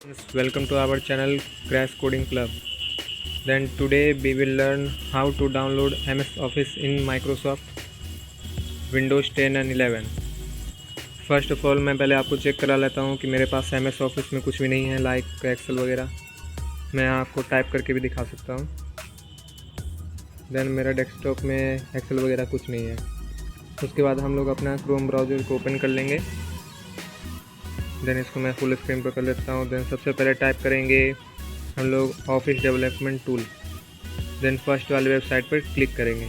Welcome to our channel Crash Coding Club. Then today we will learn how to download MS Office in Microsoft Windows 10 and 11. First of all मैं पहले आपको check करा लेता हूँ कि मेरे पास MS Office में कुछ भी नहीं है, लाइक एक्सेल वगैरह। मैं आपको टाइप करके भी दिखा सकता हूँ। देन मेरा डेस्कटॉप में एक्सेल वगैरह कुछ नहीं है। उसके बाद हम लोग अपना क्रोम ब्राउज़र को ओपन कर लेंगे। देन इसको मैं फुल स्क्रीन पर कर लेता हूँ। देन सबसे पहले टाइप करेंगे हम लोग office development tool. Then first वाली वेबसाइट पर क्लिक करेंगे।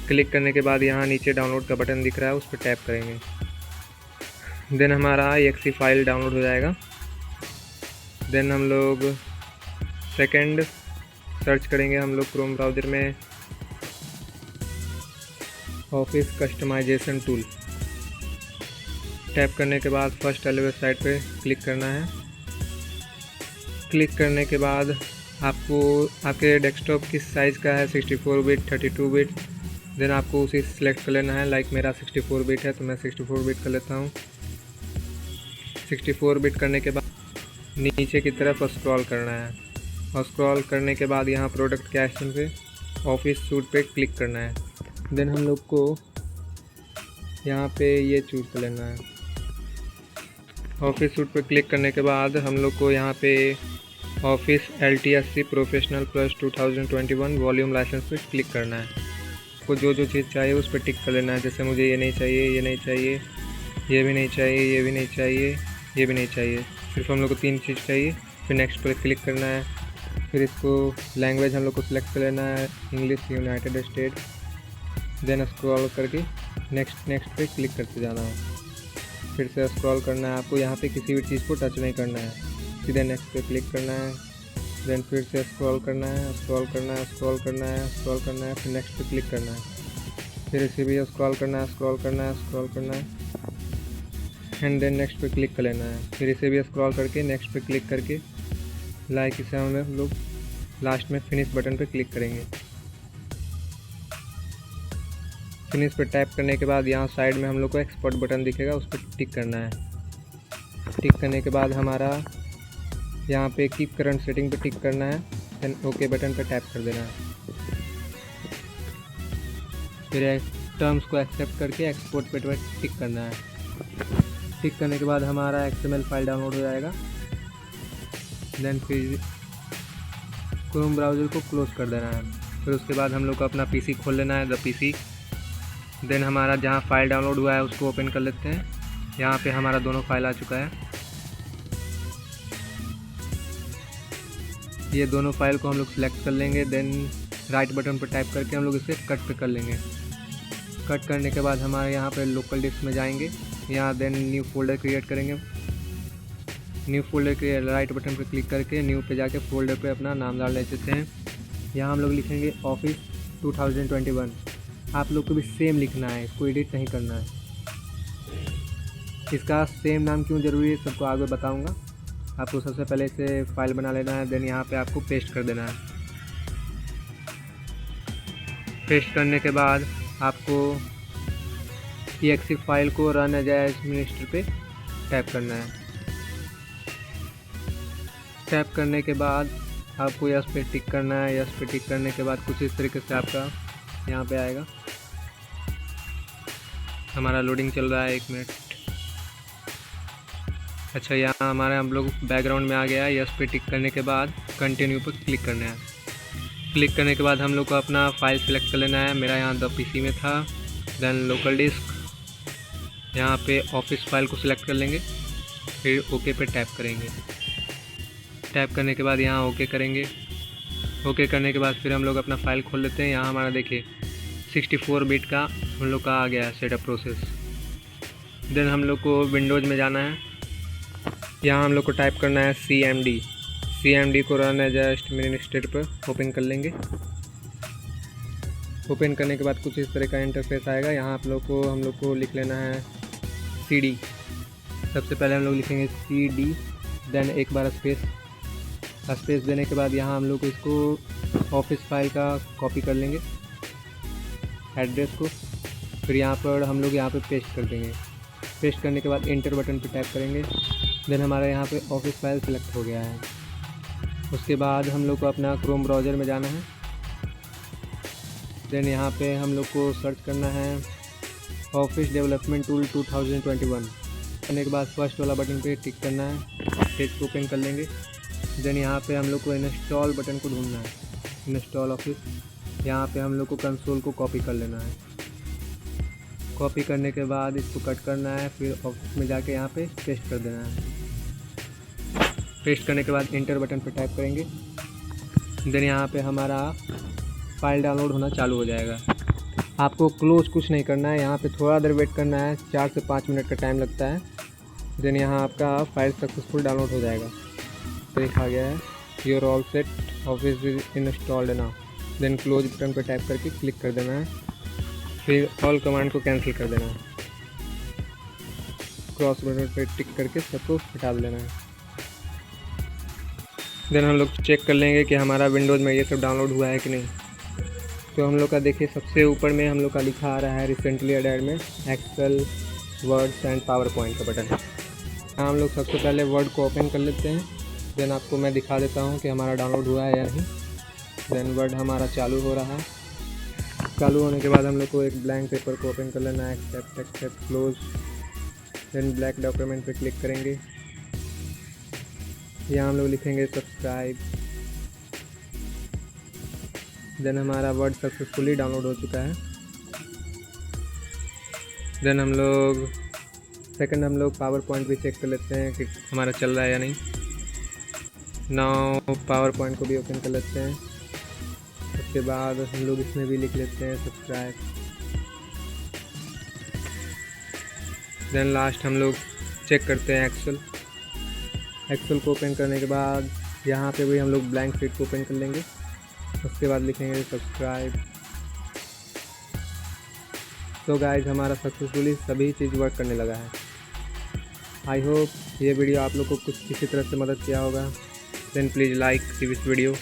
क्लिक करने के बाद यहाँ नीचे डाउनलोड का बटन दिख रहा है, उस पर टैप करेंगे। देन हमारा एक्सी फाइल डाउनलोड हो जाएगा। देन हम लोग सेकंड सर्च करेंगे हम लोग क्रोम ब्राउज़र में ऑफिस कस्टमाइजेशन टूल। टैप करने के बाद फर्स्ट वाले वेबसाइट पे क्लिक करना है। क्लिक करने के बाद आपको आपके डेस्कटॉप किस साइज़ का है, 64 बिट 32 बिट, देन आपको उसी सेलेक्ट कर लेना है। लाइक मेरा 64 बिट है तो मैं 64 बिट कर लेता हूँ। 64 बिट करने के बाद नीचे की तरफ स्क्रॉल करना है और स्क्रॉल करने के बाद यहाँ प्रोडक्ट के ऑप्शन पे ऑफिस सूट पे क्लिक करना है। देन हम लोग को यहाँ पे ये चूज़ कर लेना है। ऑफिस सूट पर क्लिक करने के बाद हम लोग को यहाँ पे Office LTSC Professional Plus 2021 volume licence पे क्लिक करना है। आपको जो जो चीज़ चाहिए उस पर टिक कर लेना है। जैसे मुझे ये नहीं चाहिए, ये नहीं चाहिए, ये भी नहीं चाहिए, ये भी नहीं चाहिए, ये भी नहीं चाहिए, सिर्फ हम लोग को 3 चीज़ चाहिए। फिर नेक्स्ट पर क्लिक करना है। फिर इसको लैंग्वेज हम लोग को सिलेक्ट कर लेना है, English United State. Then scroll करके नेक्स्ट पे क्लिक करते जाना है। फिर से स्क्रॉल करना है। आपको यहाँ पे किसी भी चीज़ को टच नहीं करना है, सीधे नेक्स्ट पे क्लिक करना है। देन फिर से स्क्रॉल करना है, स्क्रॉल करना है, स्क्रॉल करना है, स्क्रॉल करना है, फिर नेक्स्ट पे क्लिक करना है। फिर इसे भी स्क्रॉल करना है, स्क्रॉल करना है, स्क्रॉल करना है, एंड देन नेक्स्ट पे क्लिक कर लेना है। फिर इसे भी स्क्रॉल करके नेक्स्ट पे क्लिक करके लाइक इसे हम लोग लास्ट में फिनिश बटन पे क्लिक करेंगे। फिनिश पर टैप करने के बाद यहाँ साइड में हम लोग को एक्सपोर्ट बटन दिखेगा, उस पर टिक करना है। टिक करने के बाद हमारा यहाँ पे कीप करंट सेटिंग पे टिक करना है। देन ओके बटन पर टैप कर देना है। फिर टर्म्स को एक्सेप्ट करके एक्सपोर्ट पे टिक करना है। टिक करने के बाद हमारा XML फाइल डाउनलोड हो जाएगा। देन फिर क्रोम ब्राउज़र को क्लोज कर देना है। फिर उसके बाद हम लोग को अपना PC खोल लेना है, द PC। देन हमारा जहाँ फाइल डाउनलोड हुआ है उसको ओपन कर लेते हैं। यहाँ पे हमारा दोनों फाइल आ चुका है। ये दोनों फाइल को हम लोग सिलेक्ट कर लेंगे। देन राइट बटन पर टाइप करके हम लोग इसे कट पे कर लेंगे। कट करने के बाद हमारे यहाँ पे लोकल डिस्क में जाएंगे। यहाँ देन न्यू फोल्डर क्रिएट करेंगे। न्यू फोल्डर के राइट बटन पर क्लिक करके न्यू पे जाके फोल्डर पे अपना नाम डाल लेते हैं। यहाँ हम लोग लिखेंगे ऑफिस 2021। आप लोग को भी सेम लिखना है, इसको एडिट नहीं करना है। इसका सेम नाम क्यों ज़रूरी है सबको आगे बताऊंगा। आपको सबसे पहले इसे फाइल बना लेना है। देन यहाँ पे आपको पेस्ट कर देना है। पेस्ट करने के बाद आपको exe फाइल को रन एज एडमिनिस्ट्रेटर पे टैप करना है। टैप करने के बाद आपको यस पे टिक करना है। यस पे टिक करने के बाद कुछ इस तरीके से आपका यहाँ पे आएगा। हमारा लोडिंग चल रहा है, 1 मिनट। अच्छा, यहाँ हमारा हम लोग बैकग्राउंड में आ गया है। यस पे टिक करने के बाद कंटिन्यू पर क्लिक करना है। क्लिक करने के बाद हम लोग को अपना फाइल सेलेक्ट कर लेना है। मेरा यहाँ द PC में था। देन लोकल डिस्क, यहाँ पे ऑफिस फाइल को सिलेक्ट कर लेंगे। फिर ओके पे टैप करेंगे। टैप करने के बाद यहाँ ओके करेंगे। ओके करने के बाद फिर हम लोग अपना फाइल खोल लेते हैं। यहाँ हमारा देखिए 64 बिट का हम लोग का आ गया है सेटअप प्रोसेस। देन हम लोग को विंडोज़ में जाना है। यहाँ हम लोग को टाइप करना है CMD को रन एज एडमिनिस्ट्रेटर पर ओपन कर लेंगे। ओपन करने के बाद कुछ इस तरह का इंटरफेस आएगा। यहाँ हम लोग को लिख लेना है CD। सबसे पहले हम लोग लिखेंगे CD, देन एक बार स्पेस देने के बाद यहाँ हम लोग इसको ऑफिस फाइल का कॉपी कर लेंगे एड्रेस को। फिर यहाँ पर हम लोग यहाँ पे पेस्ट कर देंगे। पेस्ट करने के बाद एंटर बटन पर टैप करेंगे। देन हमारा यहाँ पे ऑफिस फाइल सेलेक्ट हो गया है। उसके बाद हम लोग को अपना क्रोम ब्राउज़र में जाना है। देन यहाँ पे हम लोग को सर्च करना है ऑफिस डेवलपमेंट टूल 2021। करने के बाद फर्स्ट वाला बटन पे टिक करना है, पेज को ओपन कर लेंगे। देन यहाँ पे हम लोग को इंस्टॉल बटन को ढूंढना है, इंस्टॉल ऑफिस। यहाँ पे हम लोग को कंसोल को कॉपी कर लेना है। कॉपी करने के बाद इसको कट करना है, फिर ऑफिस में जाके यहाँ पे पेस्ट कर देना है। पेस्ट करने के बाद इंटर बटन पे टाइप करेंगे। देन यहाँ पे हमारा फाइल डाउनलोड होना चालू हो जाएगा। आपको क्लोज कुछ नहीं करना है, यहाँ पे थोड़ा देर वेट करना है, 4 से 5 मिनट का टाइम लगता है। देन यहाँ आपका फाइल सक्सेसफुल डाउनलोड हो जाएगा। तो लिखा गया है your all set, Office is installed now. Then close button पर टाइप करके क्लिक कर देना है, फिर ऑल कमांड को कैंसिल कर देना है। क्रॉस बटन पर टिक करके सबको हटा देना है। देन हम लोग चेक कर लेंगे कि हमारा विंडोज़ में ये सब डाउनलोड हुआ है कि नहीं। तो हम लोग का देखिए सबसे ऊपर में हम लोग का लिखा आ रहा है रिसेंटली एडेड में Excel, words and PowerPoint का बटन है। हम लोग सबसे पहले वर्ड को ओपन कर लेते हैं। देन आपको मैं दिखा देता हूँ कि हमारा डाउनलोड हुआ है या नहीं। देन वर्ड हमारा चालू हो रहा है। चालू होने के बाद हम लोग को एक ब्लैंक पेपर को ओपन कर लेना है, except close. Then black document पे क्लिक करेंगे। यहाँ हम लोग लिखेंगे सब्सक्राइब। देन हमारा वर्ड सक्सेसफुली डाउनलोड हो चुका है। देन हम लोग पावर पॉइंट भी चेक कर लेते हैं कि हमारा चल रहा है या नहीं। नाउ पावर पॉइंट को भी ओपन कर लेते हैं। उसके बाद हम लोग इसमें भी लिख लेते हैं सब्सक्राइब। देन लास्ट हम लोग चेक करते हैं एक्सेल को ओपन करने के बाद यहाँ पे भी हम लोग ब्लैंक शीट को ओपन कर लेंगे। उसके बाद लिखेंगे सब्सक्राइब। तो गाइज हमारा सक्सेसफुली सभी चीज़ वर्क करने लगा है। आई होप ये वीडियो आप लोग को कुछ किसी तरह से मदद किया होगा। Then please like this video.